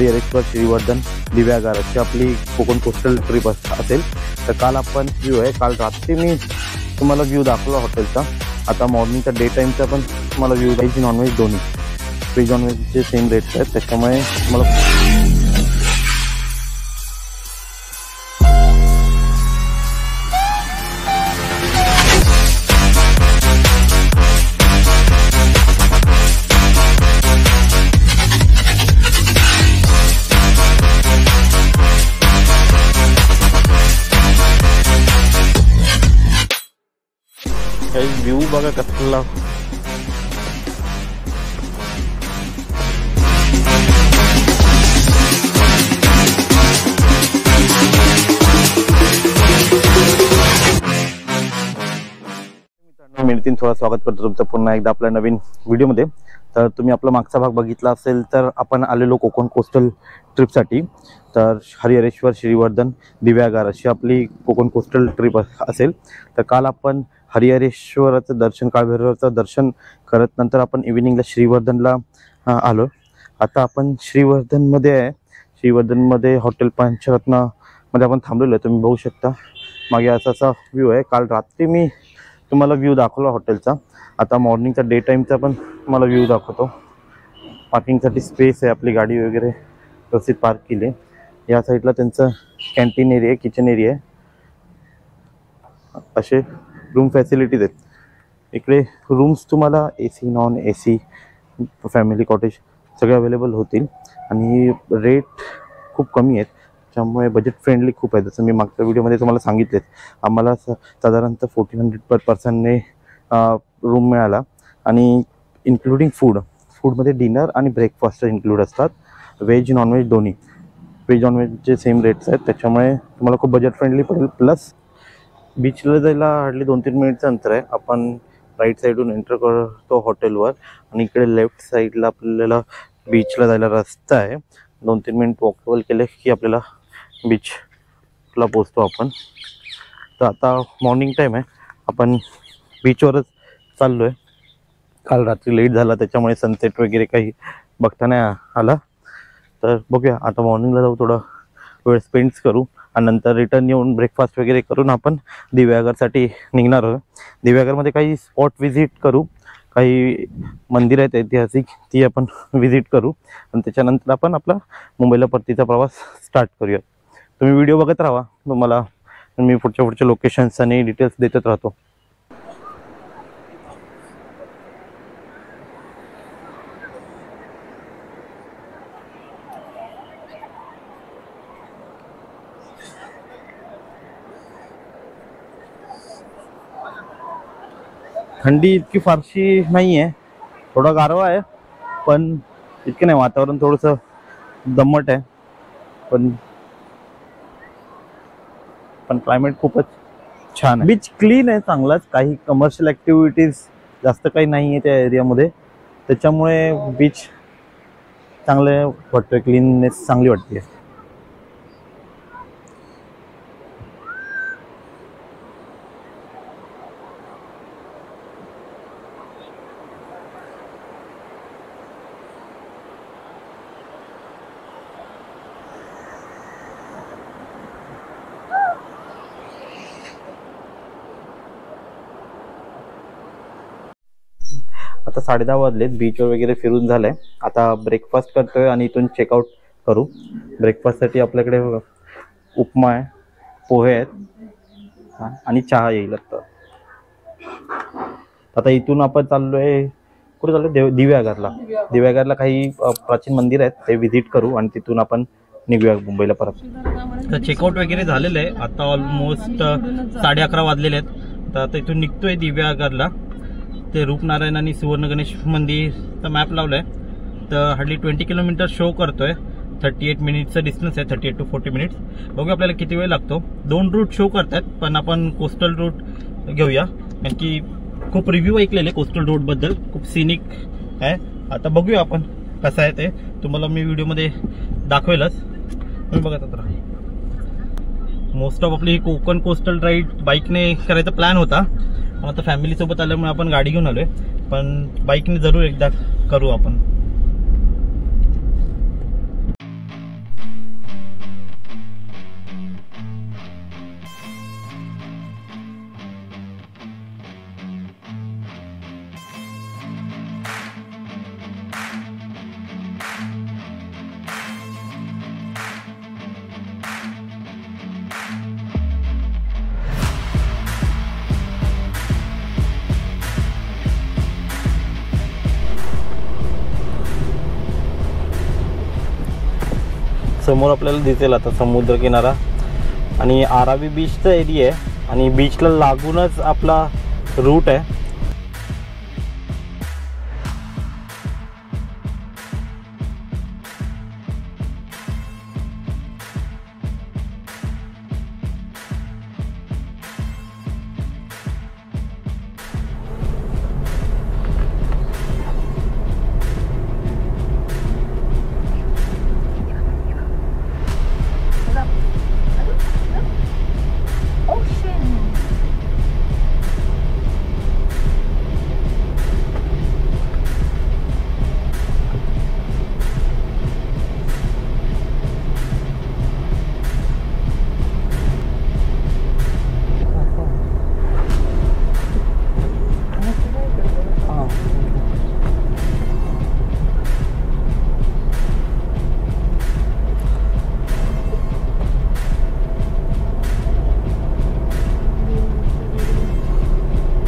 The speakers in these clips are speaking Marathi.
हरिहरेश्वर, श्रीवर्धन, दिव्यागार अशी आपली कोकण कोस्टल ट्रिप असेल। तर काल आपण व्ह्यू आहे, काल रात्री मी तुम्हाला व्ह्यू दाखवला हॉटेलचा। आता मॉर्निंगचा डे टाईमचा पण तुम्हाला व्ह्यू, व्हेज नॉनव्हेज दोन्ही, व्हेज नॉनव्हेजचे सेम रेट्स आहेत, त्याच्यामुळे तुम्हाला व्ह्यू बघा कसला। मी नितीन थोडा स्वागत करतो तुमचं पुन्हा एकदा आपल्या नवीन व्हिडिओमध्ये। तर तुम्ही आपला मागचा भाग बघितला असेल तर आपण आलेलो कोकण कोस्टल ट्रिपसाठी। तर हरिहरेश्वर, श्रीवर्धन, दिव्यागार अशी आपली कोकण कोस्टल ट्रिप असेल। तर काल आपण हरिहरेश्वराचं दर्शन, काळभैरवाचं दर्शन करत नंतर आपण इव्हिनिंगला श्रीवर्धनला आलो। आता आपण श्रीवर्धनमध्ये आहे। श्रीवर्धनमध्ये हॉटेल पंचरत्नमध्ये आपण थांबलेलो आहे, तुम्ही बघू शकता मागे असा व्ह्यू आहे। काल रात्री मी तुम्हाला व्ह्यू दाखवला हॉटेलचा। आता मॉर्निंगचा डे टाईमचा पण तुम्हाला व्ह्यू दाखवतो। पार्किंगसाठी स्पेस आहे, आपली गाडी वगैरे व्यवस्थित पार्क केली आहे। या साईडला त्यांचं कॅन्टीन एरिया आहे, किचन एरिया आहे, असे रूम फॅसिलिटीज आहेत। इकडे रूम्स तुम्हाला AC, non AC, family cottage सगळे अवेलेबल होतील आणि रेट खूप कमी आहेत, त्यामुळे बजेट फ्रेंडली खूप आहे। जसं मी मागच्या व्हिडिओमध्ये तुम्हाला सांगितलेत, आम्हाला साधारणतः 1400 पर पर्सनने रूम मिळाला आणि इन्क्लुडिंग फूडमध्ये डिनर आणि ब्रेकफास्ट इन्क्लूड असतात, व्हेज नॉनव्हेज दोन्ही। व्हेज नॉनव्हेजचे सेम रेट्स आहेत, त्याच्यामुळे तुम्हाला खूप बजेट फ्रेंडली पडेल। प्लस बीचला जायला हार्डली 2-3 मिनिटचं अंतर आहे। आपण राईट साईडून एंटर करतो हॉटेलवर आणि इकडे लेफ्ट साईडला आपल्याला बीचला जायला रस्ता आहे। 2-3 मिनिट वॉकेबल केले की आपल्याला बीचला पोचतो आपण। तर आता मॉर्निंग टाईम आहे, आपण बीचवरच चाललो आहे। काल रात्री लेट झाला, त्याच्यामुळे सनसेट वगैरे काही बघता नाही आला। तर बघूया, आता मॉर्निंगला जाऊ, थोडा वेळ स्पेंड करू आणि नंतर रिटर्न येऊन ब्रेकफास्ट वगैरे करून आपण दिव्यागरसाठी निघणार आहोत। दिव्यागरमध्ये काही स्पॉट व्हिजिट करू, काही मंदिर आहेत ऐतिहासिक, ती आपण व्हिजिट करू आणि त्याच्यानंतर आपण आपला मुंबईला परतीचा प्रवास स्टार्ट करूया। तुम्ही व्हिडिओ बघत राहा, तुम्हाला मी पुढच्या लोकेशन्स आणि डिटेल्स देतच राहतो। थंडी इतकी फारशी नाही आहे, थोडा गारवा आहे, पण इतके नाही। वातावरण थोडंसं दमट आहे, पण क्लायमेट खूपच छान आहे। बीच क्लीन आहे चांगलाच, काही कमर्शियल ॲक्टिव्हिटीज जास्त काही नाही आहे त्या एरियामध्ये, त्याच्यामुळे बीच चांगलं वाटतोय, क्लीननेस चांगली वाटते। आता 10:30 वाजलेत, बीचवर वगैरे फिरून झालंय। आता ब्रेकफास्ट करतोय आणि इथून चेकआउट करू। ब्रेकफास्टसाठी आपल्याकडे उपमा आहे, पोहे आहेत आणि चहा येईल। आता इथून आपण चाललोय, कुठे चाललोय? दिव्यागरला। दिव्यागरला काही प्राचीन मंदिर आहेत, ते व्हिजिट करू आणि तिथून आपण निघूया मुंबईला परत। तर चेकआउट वगैरे झालेलं आहे, आता ऑलमोस्ट 11:30 वाजलेले आहेत। तर आता इथून निघतोय दिव्यागरला। ते रूपनारायण आणि सुवर्ण गणेश मंदिरचा मॅप लावलाय, तर हार्डली 20 किलोमीटर शो करतोय। 38 मिनिट्सचं डिस्टन्स आहे, 38 to 40 मिनिट्स। बघू आपल्याला किती वेळ लागतो। 2 रूट शो करतात, पण आपण कोस्टल रूट घेऊया, कारण की खूप रिव्ह्यू ऐकलेले कोस्टल रूट बद्दल, खूप सिनिक आहे। आता बघूया आपण कसं आहे ते, तुम्हाला मी व्हिडिओमध्ये दाखवेलच, तुम्ही बघत राहा। मोस्ट ऑफ आपली कोकण कोस्टल राईड बाईकने करायचा प्लॅन होता, आता फॅमिली सोबत आल्यामुळे आपण गाडी घेऊन आलोय, पण बाईकने जरूर एकदा करू आपण। समोर आपल्याला दिसेल आता समुद्र किनारा आणि आरावी बीचचा एरिया आहे आणि बीचला लागूनच आपला रूट आहे.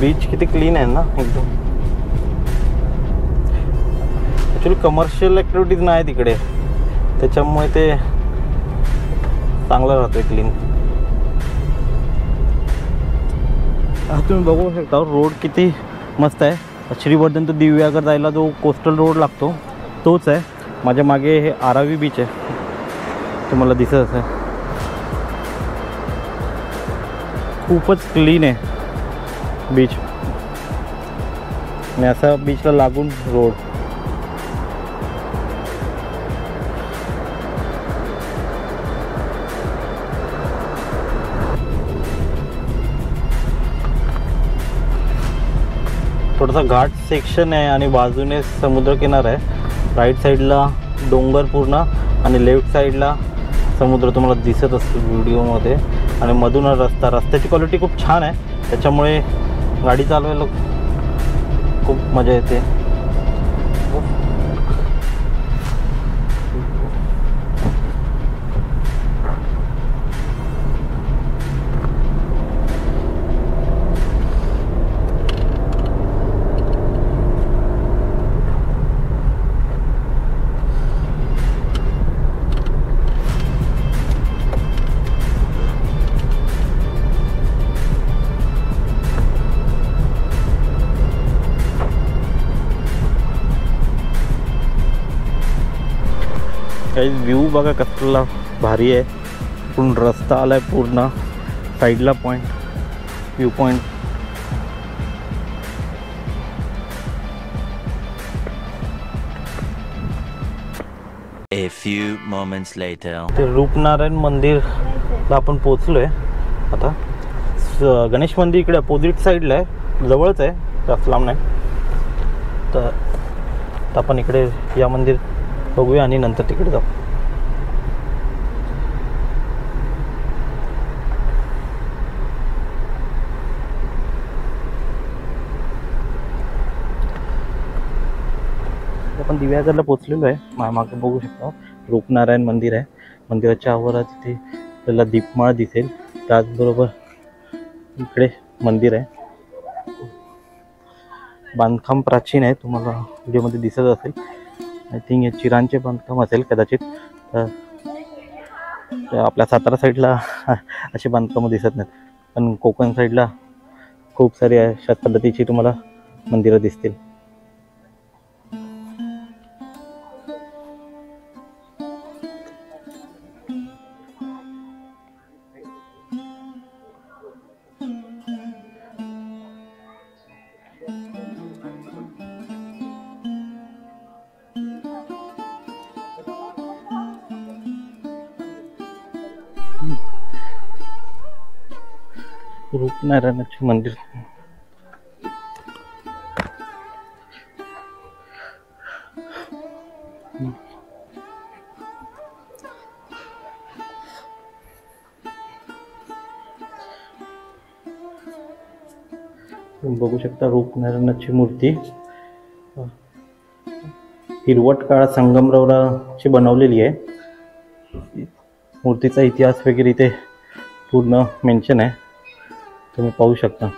बीच किती क्लीन आहे ना एकदम. ॲक्च्युली कमर्शियल ॲक्टिव्हिटीज नाही तिकडे, त्याच्यामुळे ते चांगलं राहतोय क्लीन. तुम्ही बघू शकता रोड किती मस्त आहे. श्रीवर्धन तो दिव्यागर जायला जो कोस्टल रोड लागतो तोच आहे. माझ्या मागे हे आरावी बीच आहे, तुम्हाला दिसत असेल. खूपच क्लीन आहे बीच आणि असा बीचला लागून रोड. थोडासा घाट सेक्शन आहे आणि बाजूने समुद्रकिनारा आहे. राईट साईडला डोंगर पूर्ण आणि लेफ्ट साईडला समुद्र तुम्हाला दिसत असतो व्हिडिओमध्ये. आणि मधून रस्त्याची क्वालिटी खूप छान आहे, त्याच्यामुळे गाडी चालवायला खूप मजा येते. काही व्ह्यू बघा कसला भारी आहे. पूर्ण रस्ता आलाय, पूर्ण साईडला point view point. A few moments later. ते रूपनारायण मंदिरला आपण पोचलोय आता. गणेश मंदिर इकडे अपोजिट साईडला आहे, जवळच आहे, जास्त लांब नाही. तर आपण इकडे या मंदिर बघूया आणि नंतर तिकडे जाऊ. आपण दिव्यागरला पोचलेलो आहे. मागे बघू शकता रूपनारायण मंदिर आहे. मंदिराच्या आवारात तिथे आपल्याला दीपमाळ दिसेल. त्याचबरोबर इकडे मंदिर आहे. बांधकाम प्राचीन आहे, तुम्हाला व्हिडिओमध्ये दिसत असेल. आय थिंक हे चिरांचे बांधकाम असेल कदाचित. तर आपल्या सातारा साईडला असे बांधकामं दिसत नाहीत, पण कोकण साईडला खूप सारी अशा पद्धतीची तुम्हाला मंदिरं दिसतील. रूपनारायणाचे मंदिर. बघू शकता रूपनारायणाची मूर्ती हिरवट काळा संगमरवराची बनवलेली आहे. मूर्तीचा इतिहास वगैरे इथे पूर्ण मेन्शन आहे, तुम्ही पाहू शकता.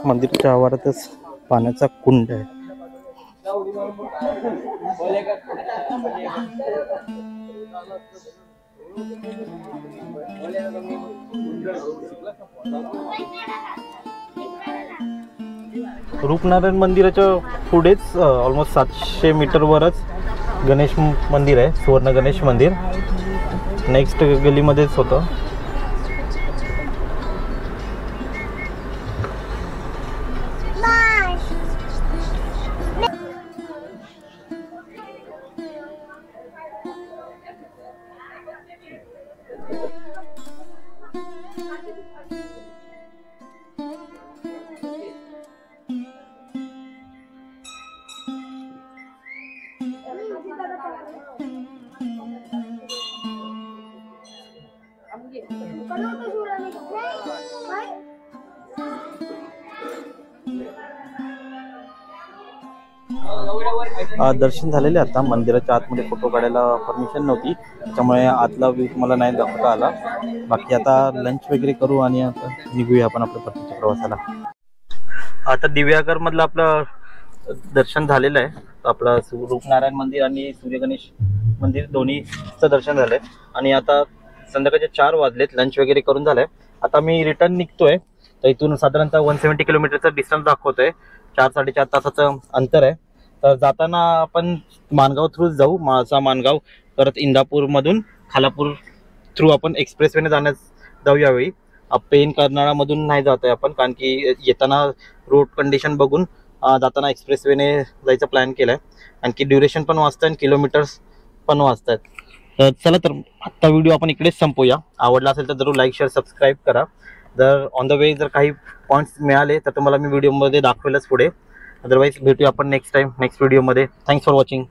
मंदिराच्या आवारातच पाण्याचा कुंड आहे. रूपनारायण मंदिराच्या पुढेच ऑलमोस्ट 700 मीटरवरच गणेश मंदिर आहे, सुवर्ण गणेश मंदिर. नेक्स्ट गलीमध्येच होतं. दर्शन झालेले. आता मंदिराच्या आतमध्ये फोटो काढायला परमिशन नव्हती, त्याच्यामुळे आतला व्ह्यू तुम्हाला नाही दाखवता आला. बाकी आता लंच वगैरे करू आणि आता निघूया आपण आपल्या परतीच्या प्रवासाला. आता दिव्यागर मधलं आपलं दर्शन झालेलं आहे. आपलं रूपनारायण मंदिर आणि सूर्य गणेश मंदिर दोन्हीचं दर्शन झालंय. आणि आता संध्याकाळचे 4 वाजलेत. लंच वगैरे करून झालंय. आता मी रिटर्न निघतोय. तर इथून साधारणतः 170 किलोमीटरचा डिस्टन्स दाखवतोय. 4-4.5 तासाचं अंतर आहे. तर जाताना आपण माणगाव थ्रू जाऊ. माणगाव परत इंदापूरमधून खालापूर थ्रू आपण एक्सप्रेसवेने जाऊ यावेळी. पेन कर्नाळामधून नाही जात आहे आपण, कारण की येताना रोड कंडिशन बघून जाताना एक्सप्रेसवेने जायचा प्लॅन केला आहे. आणखी ड्युरेशन पण वाचतं आणि किलोमीटर्स पण वाचत आहेत. तर चला, तर आत्ता व्हिडिओ आपण इकडेच संपवूया. आवडला असेल तर जरूर लाईक शेअर सबस्क्राईब करा. जर ऑन द वे जर काही पॉईंट्स मिळाले तर तुम्हाला मी व्हिडिओमध्ये दाखवेलच पुढे. अदरवाईज भेटूया आपण नेक्स्ट व्हिडिओमध्ये. Thanks for watching.